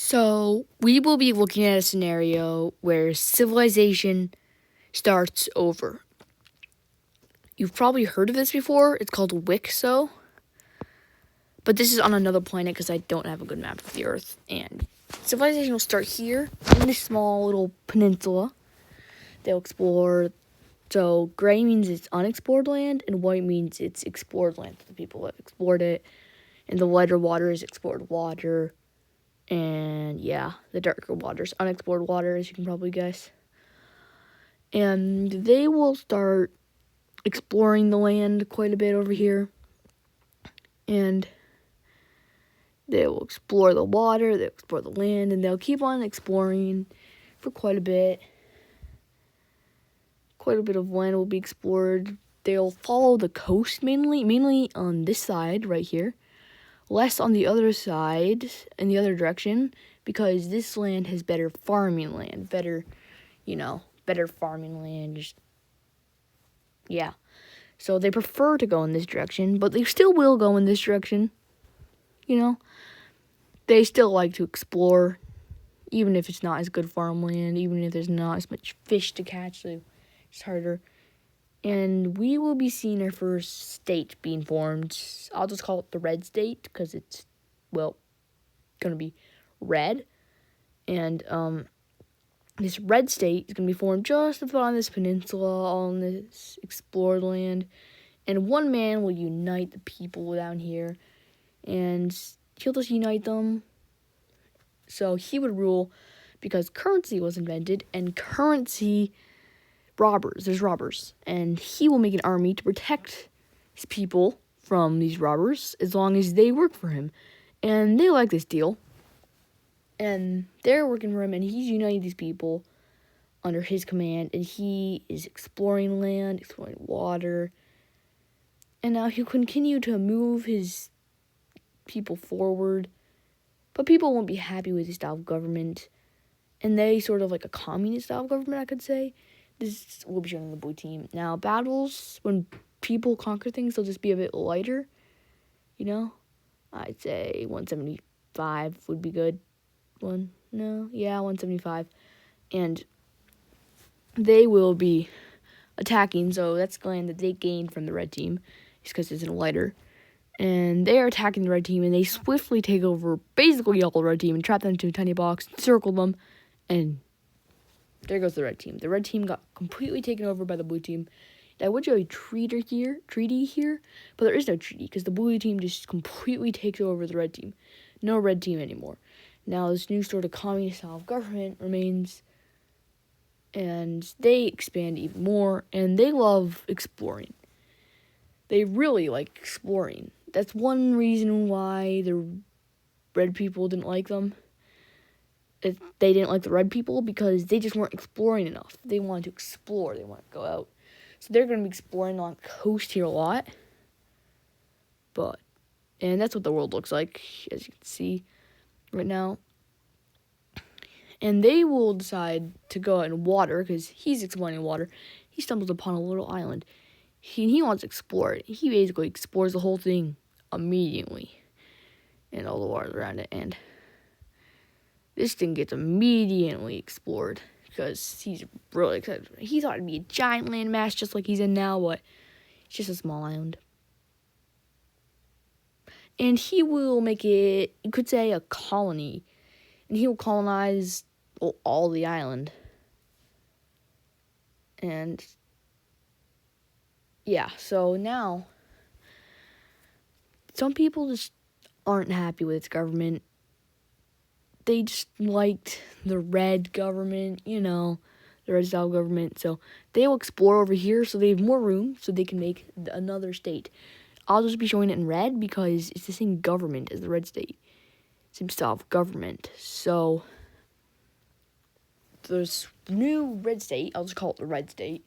So, we will be looking at a scenario where civilization starts over. You've probably heard of this before. It's called WICSO. But this is on another planet because I don't have a good map of the Earth. And civilization will start here in this small little peninsula. They'll explore. So, gray means it's unexplored land, and white means it's explored land. The people that explored it. And the lighter water is explored water. And yeah, the darker waters, unexplored water, as you can probably guess. And they will start exploring the land quite a bit over here. And they will explore the water, they'll explore the land, and they'll keep on exploring for quite a bit. Quite a bit of land will be explored. They'll follow the coast mainly on this side right here. Less on the other side, in the other direction, because this land has better farming land. Better farming land. Yeah. So they prefer to go in this direction, but they still will go in this direction. They still like to explore, even if it's not as good farmland, even if there's not as much fish to catch, so it's harder. And we will be seeing our first state being formed. I'll just call it the red state because it's, going to be red. And this red state is going to be formed just about on this peninsula, on this explored land. And one man will unite the people down here. And he'll just unite them. So he would rule because currency was invented. And there's robbers, and he will make an army to protect his people from these robbers as long as they work for him. And they like this deal, and they're working for him, and he's uniting these people under his command, and he is exploring land, exploring water, and now he'll continue to move his people forward, but people won't be happy with his style of government, and they sort of like a communist style of government, I could say. This will be shown in the blue team. Now, battles, when people conquer things, they'll just be a bit lighter, I'd say 175 would be good. 175. And they will be attacking, so that's the land that they gained from the red team, just because it's lighter. And they are attacking the red team, and they swiftly take over basically all the red team and trap them into a tiny box, circle them, and there goes the red team. The red team got completely taken over by the blue team. I would show a treaty here, but there is no treaty because the blue team just completely takes over the red team. No red team anymore. Now this new sort of communist style of government remains, and they expand even more, and they love exploring. They really like exploring. That's one reason why the red people didn't like them. They didn't like the red people because they just weren't exploring enough. They wanted to explore. They wanted to go out. So they're going to be exploring along the coast here a lot. And that's what the world looks like, as you can see right now. And they will decide to go out in water because he's exploring water. He stumbles upon a little island. He wants to explore it. He basically explores the whole thing immediately. And all the water around it. And this thing gets immediately explored because he's really excited. He thought it'd be a giant landmass just like he's in now, but it's just a small island. And he will make it, you could say, a colony. And he will colonize all the island. And yeah, so now some people just aren't happy with its government. They just liked the red government, the red style government. So they will explore over here so they have more room so they can make another state. I'll just be showing it in red because it's the same government as the red state. Same style of government. So this new red state, I'll just call it the red state,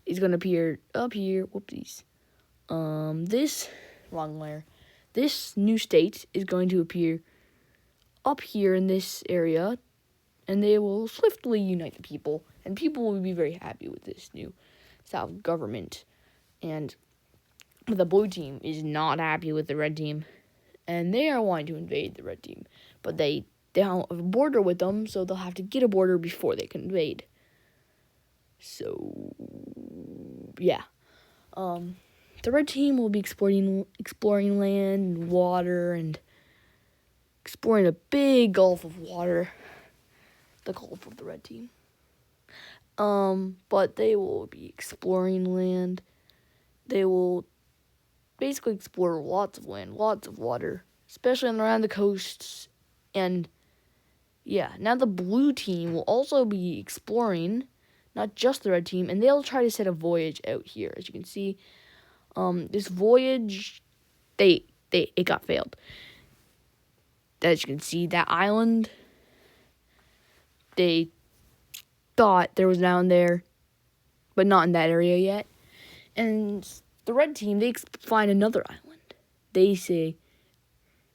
is going to appear up here. Whoopsies. This, wrong layer. This new state is going to appear up here in this area, and they will swiftly unite the people, and people will be very happy with this new style of government. And the blue team is not happy with the red team, and they are wanting to invade the red team, but they they don't have a border with them, so they'll have to get a border before they can invade. So, yeah. The red team will be exploring land and water and exploring a big gulf of water. The gulf of the red team. But they will be exploring land. They will basically explore lots of land, lots of water, especially around the coasts. And yeah, now the blue team will also be exploring, not just the red team, and they'll try to set a voyage out here. As you can see, this voyage, it got failed. As you can see, that island, they thought there was an island there, but not in that area yet. And the red team, they find another island. They say,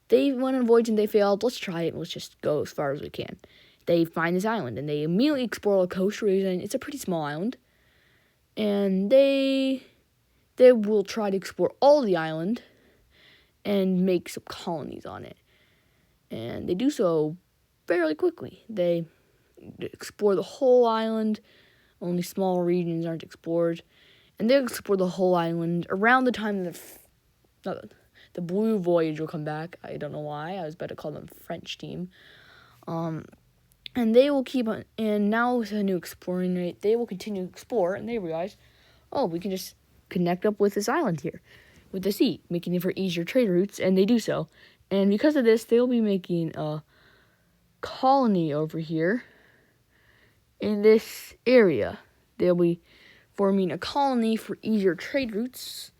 they went on a voyage and they failed. Let's try it and let's just go as far as we can. They find this island and they immediately explore the coast region. It's a pretty small island. And they will try to explore all the island and make some colonies on it. And they do so fairly quickly. They explore the whole island. Only small regions aren't explored. And they'll explore the whole island around the time the blue voyage will come back. I don't know why. I was about to call them French team. And they will keep on. And now with a new exploring rate, they will continue to explore. And they realize, oh, we can just connect up with this island here, with the sea, making it for easier trade routes. And they do so. And because of this, they'll be making a colony over here in this area. They'll be forming a colony for easier trade routes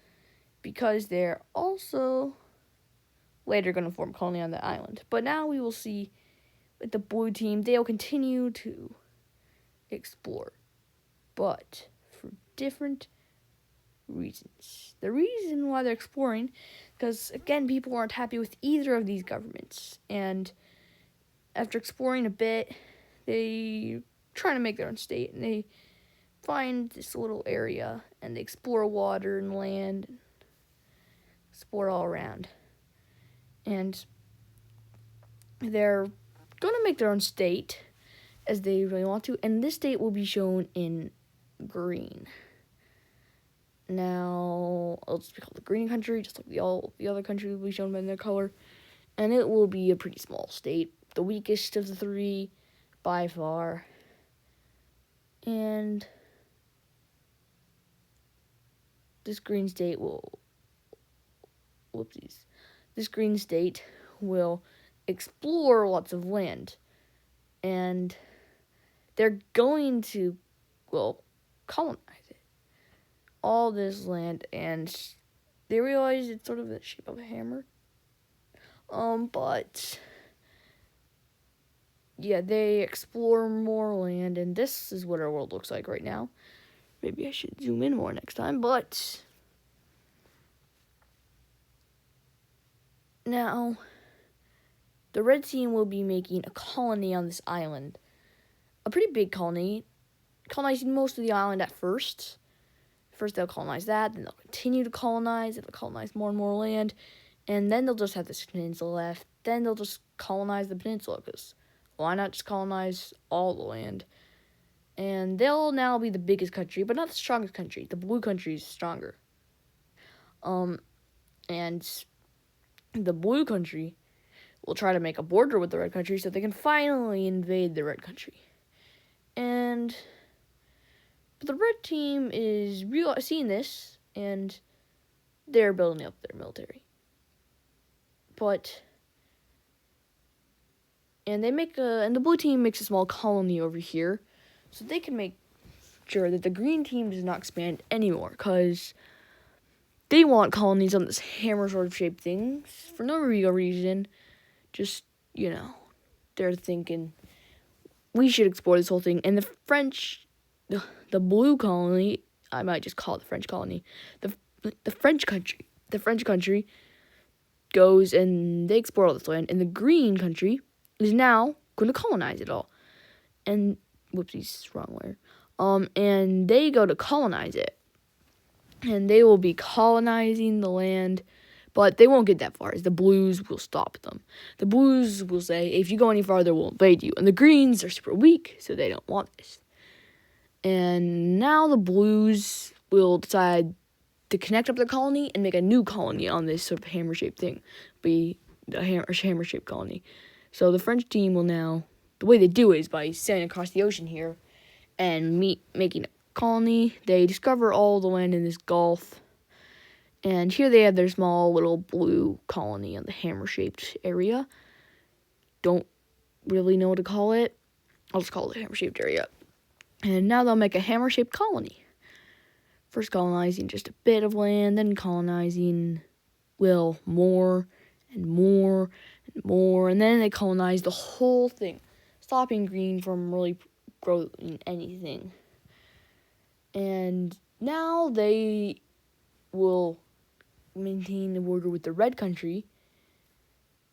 because they're also later going to form a colony on the island. But now we will see with the blue team, they'll continue to explore, but for different reasons. The reason why they're exploring, because again, people aren't happy with either of these governments, and after exploring a bit, they try to make their own state, and they find this little area, and they explore water and land, and explore all around, and they're going to make their own state, as they really want to, and this state will be shown in green. Now, it'll just be called the green country, just like all the other countries will be shown by their color, and it will be a pretty small state, the weakest of the three, by far, and this green state will, this green state will explore lots of land, and they're going to, colonize it, all this land, and they realize it's sort of the shape of a hammer, but yeah, they explore more land, and this is what our world looks like right now. Maybe I should zoom in more next time, but now the red team will be making a colony on this island. A pretty big colony, colonizing most of the island at first. First they'll colonize that, then they'll continue to colonize, they'll colonize more and more land, and then they'll just have this peninsula left. Then they'll just colonize the peninsula, because why not just colonize all the land? And they'll now be the biggest country, but not the strongest country. The blue country is stronger. And the blue country will try to make a border with the red country so they can finally invade the red country. And the red team is seeing this, and they're building up their military. And the blue team makes a small colony over here, so they can make sure that the green team does not expand anymore, because they want colonies on this hammer sort of shaped thing for no real reason. Just, they're thinking we should explore this whole thing. And the blue colony, I might just call it the French colony, the French country goes and they explore all this land, and the green country is now going to colonize it all. And whoopsies, wrong word. And they go to colonize it, and they will be colonizing the land, But they won't get that far, as the blues will stop them. The blues will say, if you go any farther, we'll invade you. And the greens are super weak, so they don't want this. And now the blues will decide to connect up their colony and make a new colony on this sort of hammer-shaped thing. Be a hammer-shaped colony. So the French team will now, the way they do it is by sailing across the ocean here and making a colony. They discover all the land in this gulf. And here they have their small little blue colony on the hammer-shaped area. Don't really know what to call it. I'll just call it the hammer-shaped area. And now they'll make a hammer-shaped colony. First colonizing just a bit of land, then colonizing, well, more and more and more. And then they colonize the whole thing, stopping green from really growing anything. And now they will maintain the border with the red country,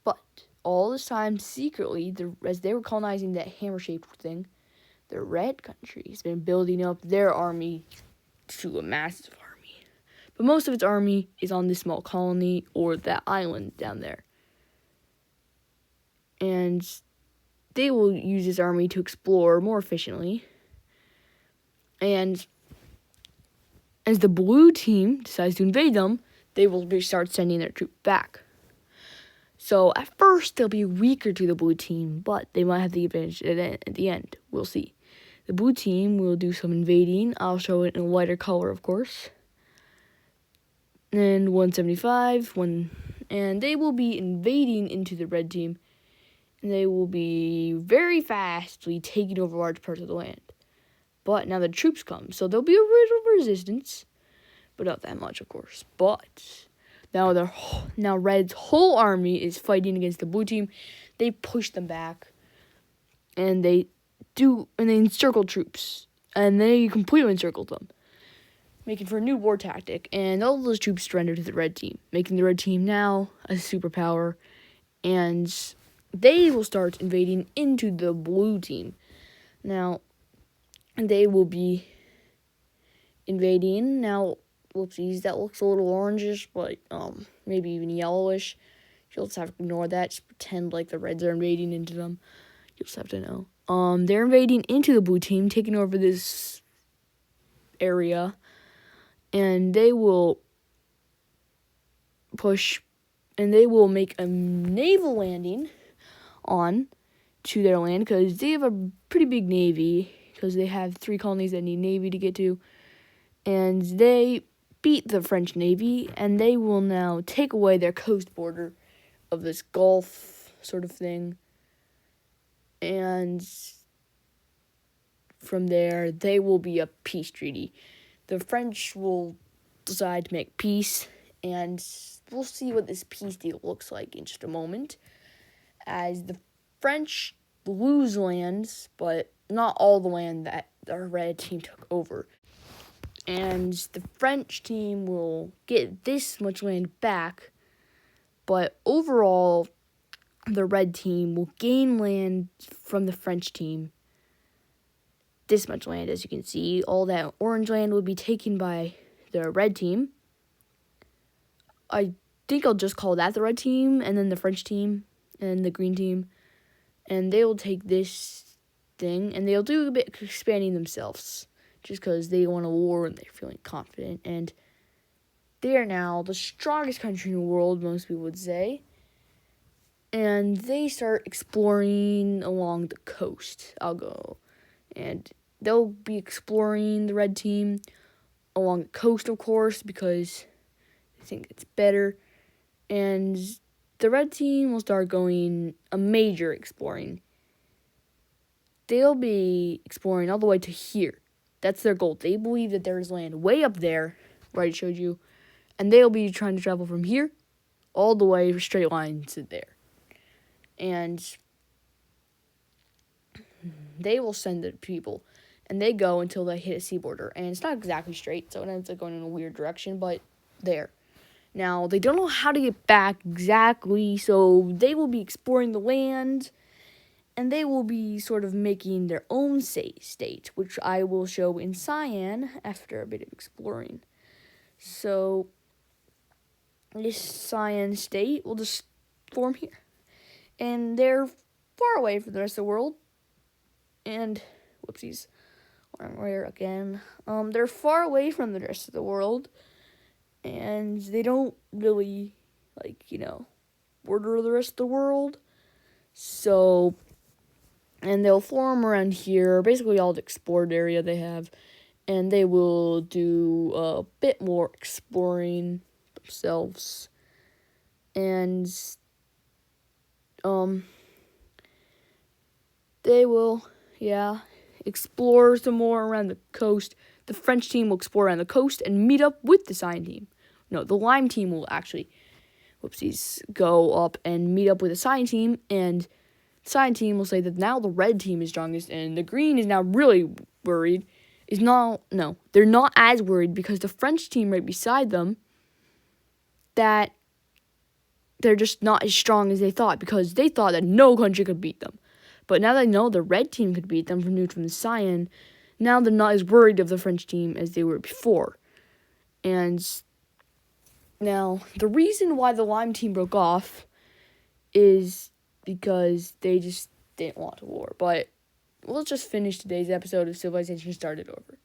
but all this time secretly, as they were colonizing that hammer-shaped thing, the red country has been building up their army to a massive army. But most of its army is on this small colony or that island down there. And they will use this army to explore more efficiently. And as the blue team decides to invade them, they will start sending their troops back. So at first, they'll be weaker to the blue team, but they might have the advantage at the end. We'll see. The blue team will do some invading. I'll show it in a lighter color, of course. And 175, and they will be invading into the red team. And they will be very fastly taking over large parts of the land. But now the troops come, so there'll be a little resistance. But not that much, of course. But now Red's whole army is fighting against the blue team. They push them back, and they encircle troops, and they completely encircle them, making for a new war tactic. And all those troops surrender to the red team, making the red team now a superpower, and they will start invading into the blue team. Now, they will be invading now. Whoopsies, that looks a little orangish, but maybe even yellowish. You'll just have to ignore that. Just pretend like the reds are invading into them. You'll just have to know. They're invading into the blue team, taking over this area, and they will push, and they will make a naval landing on to their land, because they have a pretty big navy, because they have 3 colonies that need navy to get to, and they beat the French Navy, and they will now take away their coast border of this Gulf sort of thing. And from there, they will be a peace treaty. The French will decide to make peace, and we'll see what this peace deal looks like in just a moment, as the French lose lands, but not all the land that the red team took over. And the French team will get this much land back, but overall, the red team will gain land from the French team. This much land, as you can see. All that orange land will be taken by the red team. I think I'll just call that the red team, and then the French team, and the green team. And they will take this thing, and they'll do a bit of expanding themselves, just because they want a war and they're feeling confident. And they are now the strongest country in the world, most people would say. And they start exploring along the coast. And they'll be exploring, the red team, along the coast, of course, because they think it's better. And the red team will start going a major exploring. They'll be exploring all the way to here. That's their goal. They believe that there is land way up there, where I showed you, and they'll be trying to travel from here all the way straight line to there. And they will send the people, and they go until they hit a sea border. And it's not exactly straight, so it ends up going in a weird direction, but there. Now, they don't know how to get back exactly, so they will be exploring the land, and they will be sort of making their own state, which I will show in cyan after a bit of exploring. So, this cyan state will just form here. And they're far away from the rest of the world. And, whoopsies, where again? They're far away from the rest of the world. And they don't really, border the rest of the world. So, and they'll form around here, basically all the explored area they have. And they will do a bit more exploring themselves. And, they will, explore some more around the coast. The French team will explore around the coast and meet up with the cyan team. No, the lime team will actually, go up and meet up with the cyan team, and the cyan team will say that now the red team is strongest, and the green is now really worried. They're not as worried because the French team right beside them, that they're just not as strong as they thought, because they thought that no country could beat them. But now they know the red team could beat them from the cyan, now they're not as worried of the French team as they were before. And now, the reason why the lime team broke off is because they just didn't want a war. But we'll just finish today's episode of Civilization Started Over.